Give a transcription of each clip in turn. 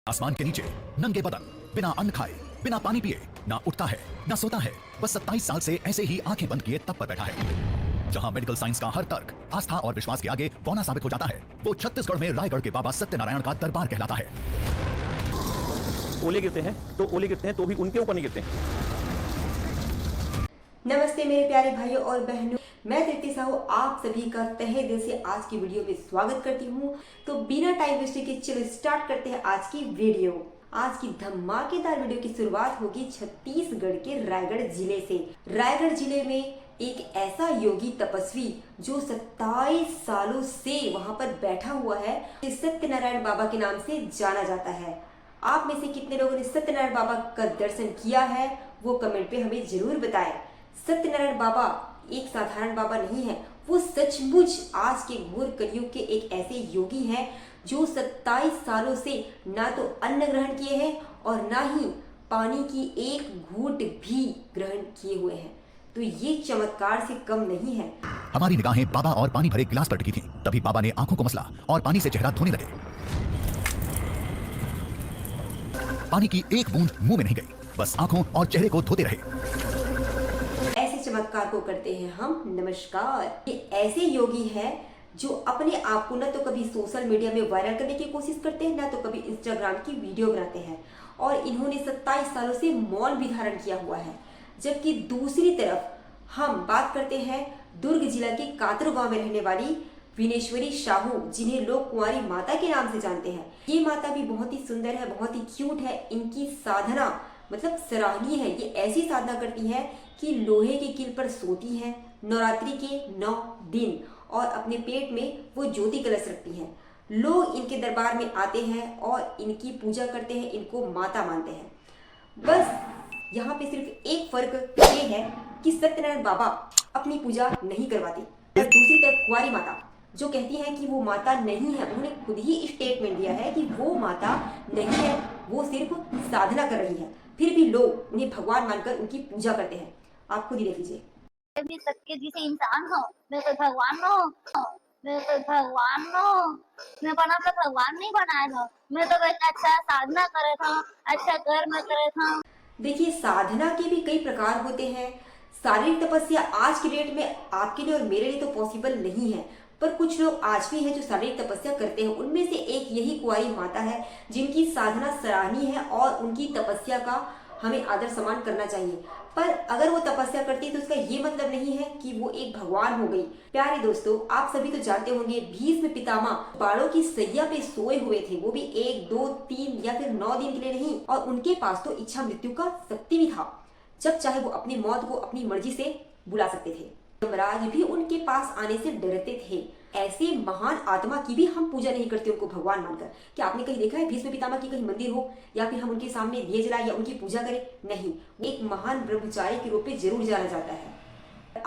आसमान के नीचे नंगे बदन, बिना अन्न खाए, बिना पानी पिए, ना उठता है ना सोता है, बस 27 साल से ऐसे ही आंखें बंद किए तब पर बैठा है। जहां मेडिकल साइंस का हर तर्क आस्था और विश्वास के आगे बौना साबित हो जाता है, वो छत्तीसगढ़ में रायगढ़ के बाबा सत्यनारायण का दरबार कहलाता है। ओले गिरते हैं तो भी उनके ऊपर नहीं गिरते हैं। नमस्ते मेरे प्यारे भाइयों और बहनों, मैं तृप्ति साहू आप सभी का तहे दिल से आज की वीडियो में स्वागत करती हूँ। तो बिना टाइम वेस्ट के चलो स्टार्ट करते हैं आज की वीडियो। आज की धमाकेदार वीडियो की शुरुआत होगी छत्तीसगढ़ के रायगढ़ जिले से। रायगढ़ जिले में एक ऐसा योगी तपस्वी जो 27 सालों से वहां पर बैठा हुआ है, सत्यनारायण बाबा के नाम से जाना जाता है। आप में से कितने लोगों ने सत्यनारायण बाबा का दर्शन किया है वो कमेंट पे हमें जरूर बताएं। सत्यनारायण बाबा एक साधारण बाबा नहीं है, वो सचमुच आज के घोर कलयुग के एक ऐसे योगी हैं जो 27 सालों से ना तो अन्न ग्रहण किए हैं और ना ही पानी की एक घूंट भी ग्रहण किए हुए हैं। तो ये चमत्कार से कम नहीं है। हमारी निगाहें बाबा और पानी भरे गिलास पर टिकी थीं। तभी बाबा ने आंखों को मसला और पानी से चेहरा धोने लगे। पानी की एक बूंद मुंह में नहीं गई, बस आंखों और चेहरे को धोते रहे। ऐसे चमत्कार को करते हैं हम नमस्कार। ये ऐसे योगी हैं जो अपने आप को न तो कभी सोशल मीडिया में वायरल करने की कोशिश करते हैं, ना तो कभी इंस्टाग्राम की वीडियो बनाते हैं, और इन्होंने 27 सालों से मौन भी धारण किया हुआ है। जबकि दूसरी तरफ हम बात करते हैं दुर्ग जिला के कातरू गांव में रहने वाली विनेश्वरी साहू, जिन्हें लोग कुंवारी माता के नाम से जानते हैं। ये माता भी बहुत ही सुंदर है, बहुत ही क्यूट है। इनकी साधना मतलब सराहनीय है। ये ऐसी साधना करती है कि लोहे के किल पर सोती है नवरात्रि के 9 दिन और अपने पेट में वो ज्योति कलश रखती हैं। लोग इनके दरबार में आते हैं और इनकी पूजा करते हैं, इनको माता मानते हैं। बस यहाँ पे सिर्फ एक फर्क ये है कि सत्यनारायण बाबा अपनी पूजा नहीं करवाती, और दूसरी तरफ कुंवारी माता जो कहती है कि वो माता नहीं है, उन्होंने खुद ही स्टेटमेंट दिया है कि वो माता नहीं है, वो सिर्फ साधना कर रही है। फिर भी लोग उन्हें भगवान मानकर उनकी पूजा करते हैं। आप खुद ही देख लीजिए। भी सबके जैसे इंसान हो, मैं कोई भगवान हो, मैं कोई भगवान हो, मैं बना तो भगवान नहीं बनाया था, मैं तो एक अच्छा साधना करे था, अच्छा कर्म करे था। देखिए, साधना के भी कई प्रकार होते हैं। शारीरिक तपस्या आज की डेट में आपके लिए और मेरे लिए तो पॉसिबल नहीं है, पर कुछ लोग आज भी हैं जो शारीरिक तपस्या करते हैं। उनमें से एक यही कुंवारी माता है जिनकी साधना सराहनीय है और उनकी तपस्या का हमें आदर सम्मान करना चाहिए। पर अगर वो तपस्या करती है तो उसका ये मतलब नहीं है कि वो एक भगवान हो गई। प्यारे दोस्तों, आप सभी तो जानते होंगे भीष्म पितामह बाणों की सैया पे सोए हुए थे, वो भी 1, 2, 3 या फिर 9 दिन के लिए नहीं, और उनके पास तो इच्छा मृत्यु का शक्ति भी था। जब चाहे वो अपनी मौत को अपनी मर्जी से बुला सकते थे। यमराज भी उनके पास आने से डरते थे। ऐसे महान आत्मा की भी हम पूजा नहीं करते उनको भगवान मानकर। क्या आपने कहीं देखा है भीष्म पितामह की कहीं मंदिर हो या फिर हम उनके सामने दिए जलाए या उनकी पूजा करें? नहीं, एक महान ब्रह्मचारी के रूप में जरूर जाना जाता है।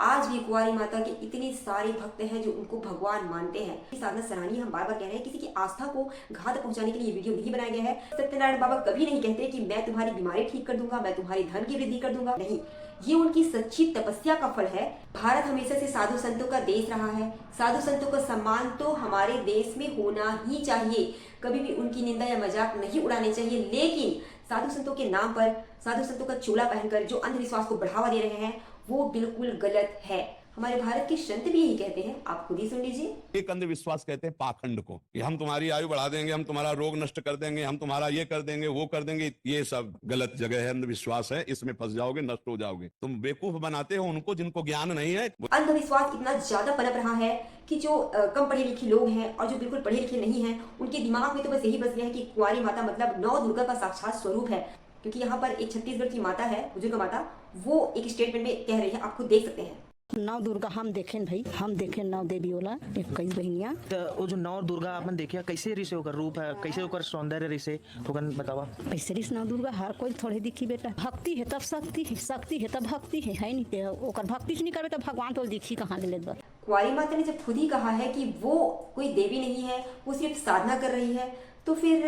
आज भी कुंवारी माता के इतने सारे भक्त हैं जो उनको भगवान मानते हैं। साधना सराहनीय, हम बार बार कह रहे हैं। किसी की आस्था को घात पहुंचाने के लिए ये वीडियो नहीं बनाया गया है। सत्यनारायण बाबा कभी नहीं कहते कि मैं तुम्हारी बीमारी ठीक कर दूंगा, मैं तुम्हारी धन की वृद्धि कर दूंगा। नहीं, ये उनकी सच्ची तपस्या का फल है। भारत हमेशा से साधु संतों का देश रहा है। साधु संतों का सम्मान तो हमारे देश में होना ही चाहिए। कभी भी उनकी निंदा या मजाक नहीं उड़ाने चाहिए। लेकिन साधु संतों के नाम पर, साधु संतों का चोला पहनकर जो अंधविश्वास को बढ़ावा दे रहे हैं वो बिल्कुल गलत है। हमारे भारत के संत भी यही कहते हैं, आप खुद ही सुन लीजिए। एक अंधविश्वास कहते हैं पाखंड को, कि हम तुम्हारी आयु बढ़ा देंगे, हम तुम्हारा रोग नष्ट कर देंगे, हम तुम्हारा ये कर देंगे, वो कर देंगे। ये सब गलत जगह है, अंधविश्वास है, इसमें फंस जाओगे, नष्ट हो जाओगे। तुम बेवकूफ बनाते हो उनको जिनको ज्ञान नहीं है। अंधविश्वास इतना ज्यादा पनप रहा है कि जो कम पढ़े लिखे लोग हैं और जो बिल्कुल पढ़े लिखे नहीं हैं, उनके दिमाग में तो बस यही बस गया है कि कुंवारी माता मतलब 9 दुर्गा का साक्षात स्वरूप है। क्योंकि यहाँ पर एक छत्तीसगढ़ की माता है, बुजुर्ग माता, वो एक स्टेटमेंट में कह रही है, आप खुद देख सकते हैं। 9 दुर्गा हम देखें भाई, हम देखें 9 देवी वाला 21 बहनिया। तो वो जो 9 दुर्गा आपने देखिया कैसे रिसे होकर रूप है, कैसे होकर सौंदर्य रिसे होकर बतावा। ऐसे रिस 9 दुर्गा हर कोई थोड़े दिखी बेटा। भक्ति है तब शक्ति है, शक्ति है तब भक्ति है नहीं। ओकर भक्ति से नहीं करबे तो भगवान तो दिखी कहाँ ले लेत बा। कुंवारी माता ने जब खुद ही कहा है कि वो कोई देवी नहीं है, वो सिर्फ साधना कर रही है, तो फिर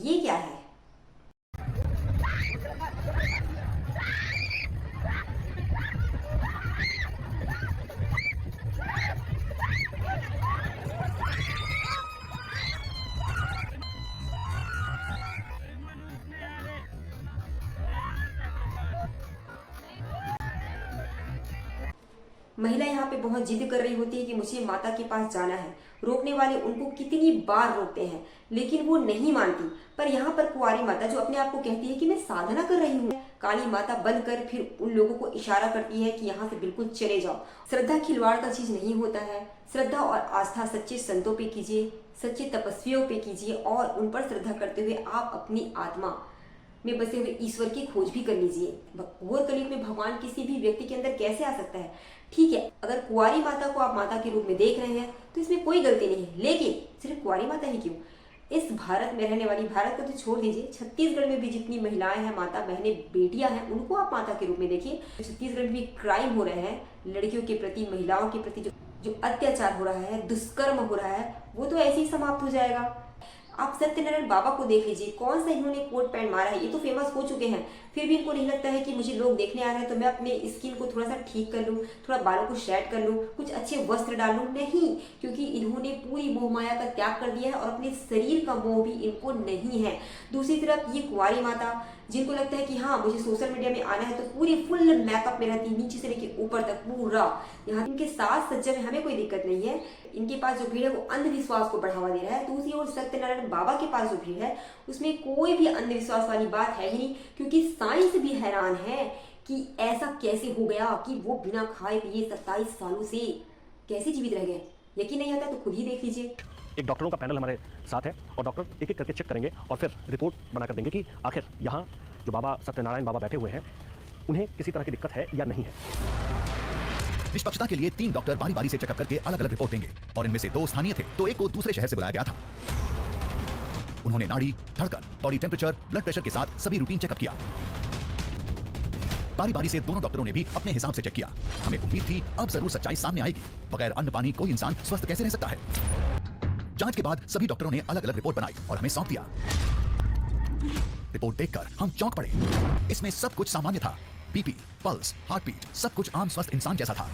ये क्या है? महिला यहाँ पे बहुत जिद कर रही होती है कि मुझे माता के पास जाना है। रोकने वाले उनको कितनी बार रोकते हैं लेकिन वो नहीं मानती। पर यहाँ पर कुंवारी माता जो अपने आप को कहती है कि मैं साधना कर रही हूँ, काली माता बनकर फिर उन लोगों को इशारा करती है कि यहाँ से बिल्कुल चले जाओ। श्रद्धा खिलवाड़ का चीज नहीं होता है। श्रद्धा और आस्था सच्चे संतों पे कीजिए, सच्चे तपस्वियों पे कीजिए और उन पर श्रद्धा करते हुए आप अपनी आत्मा में बसे हुए ईश्वर की खोज भी कर लीजिए। घोर कलयुग में भगवान किसी भी व्यक्ति के अंदर कैसे आ सकता है? ठीक है, अगर कुंवारी माता को आप माता के रूप में देख रहे हैं तो इसमें कोई गलती नहीं है, लेकिन सिर्फ कुंवारी माता ही क्यों, इस भारत में रहने वाली, भारत को तो छोड़ दीजिए, छत्तीसगढ़ में भी जितनी महिलाएं हैं, माता बहनें, बेटियां हैं, उनको आप माता के रूप में देखिए। छत्तीसगढ़ में भी क्राइम हो रहे हैं लड़कियों के प्रति, महिलाओं के प्रति जो अत्याचार हो रहा है, दुष्कर्म हो रहा है, वो तो ऐसे ही समाप्त हो जाएगा। आप सत्यनारायण बाबा को देख लीजिए, कौन सा इन्होंने कोट पैंट मारा है, ये तो फेमस हो चुके हैं, फिर भी इनको नहीं लगता है कि मुझे लोग देखने आ रहे हैं तो मैं अपने स्किन को थोड़ा सा ठीक कर लूँ, थोड़ा बालों को शेड कर लूँ, कुछ अच्छे वस्त्र डाल लूँ। नहीं, क्योंकि इन्होंने पूरी मोह माया का त्याग कर दिया है और अपने शरीर का मोह भी इनको नहीं है। दूसरी तरफ ये कुंवारी माता जिनको लगता है कि हाँ मुझे सोशल मीडिया में आना है तो पूरी फुल मेकअप में रहती है, नीचे से लेकर ऊपर तक पूरा। यहाँ इनके साथ सज्जा में हमें कोई दिक्कत नहीं है, इनके पास जो भीड़ है वो अंधविश्वास को बढ़ावा दे रहा है। दूसरी ओर सत्यनारायण बाबा के पास जो भीड़ है उसमें कोई भी अंधविश्वास वाली बात है ही नहीं, क्योंकि साइंस भी हैरान है कि ऐसा कैसे हो गया कि वो बिना खाए पिए 27 सालों से कैसे जीवित रह गए। यकीन नहीं आता तो खुद ही देख लीजिए। एक डॉक्टरों का पैनल हमारे साथ है और डॉक्टर एक एक करके चेक करेंगे और फिर रिपोर्ट बनाकर देंगे कि आखिर यहाँ जो बाबा सत्यनारायण बाबा बैठे हुए हैं उन्हें किसी तरह की दिक्कत है या नहीं है। निष्पक्षता के लिए 3 डॉक्टर बारी बारी से चेकअप करके अलग अलग रिपोर्ट देंगे और इनमें से 2 स्थानीय थे तो एक को दूसरे शहर से बुलाया गया था। उन्होंने नाड़ी, धड़कन, बॉडी टेम्परेचर, ब्लड प्रेशर के साथ सभी रूटीन चेकअप किया। बारी बारी से दोनों डॉक्टरों ने भी अपने हिसाब से चेक किया। हमें उम्मीद थी अब जरूर सच्चाई सामने आएगी, बगैर अन्न पानी कोई इंसान स्वस्थ कैसे रह सकता है। जांच के बाद सभी डॉक्टरों ने अलग अलग रिपोर्ट बनाई और हमें सौंप दिया। रिपोर्ट देखकर हम चौंक पड़े। इसमें सब कुछ सामान्य था, बीपी, पल्स, हार्ट बीट, सब कुछ आम स्वस्थ इंसान जैसा था।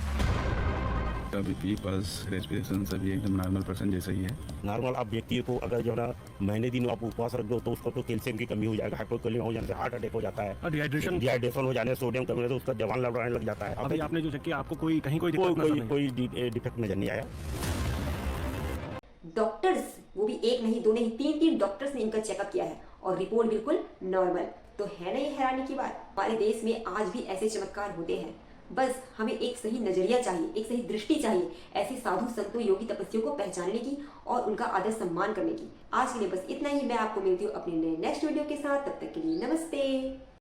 बीपी, पल्स, रेस्पिरेशन सभी एकदम नॉर्मल पर्सन जैसा ही है। नॉर्मल आप व्यक्ति को अगर जो है ना महीने दिन आप उपवास रख दो तो उसको तो कैल्शियम की कमी हो जाएगा, हाइपोकैलिया हो जाने से हार्ट अटैक हो जाता है, डिहाइड्रेशन हो जाने, सोडियम कमी तो उसका जवान लड़ाने लग जाता है। अभी आपने जो चेक किया आपको कोई कहीं कोई डिफेक्ट नजर नहीं आया। डॉक्टर्स, वो भी एक नहीं, 2 नहीं, 3 डॉक्टर्स ने इनका चेकअप किया है और रिपोर्ट बिल्कुल नॉर्मल। तो है ना ये हैरानी की बात। हमारे देश में आज भी ऐसे चमत्कार होते हैं, बस हमें एक सही नजरिया चाहिए, एक सही दृष्टि चाहिए ऐसे साधु संतों, योगी, तपस्वियों को पहचानने की और उनका आदर सम्मान करने की। आज के लिए बस इतना ही। मैं आपको मिलती हूँ अपने नए नेक्स्ट वीडियो के साथ, तब तक के लिए नमस्ते।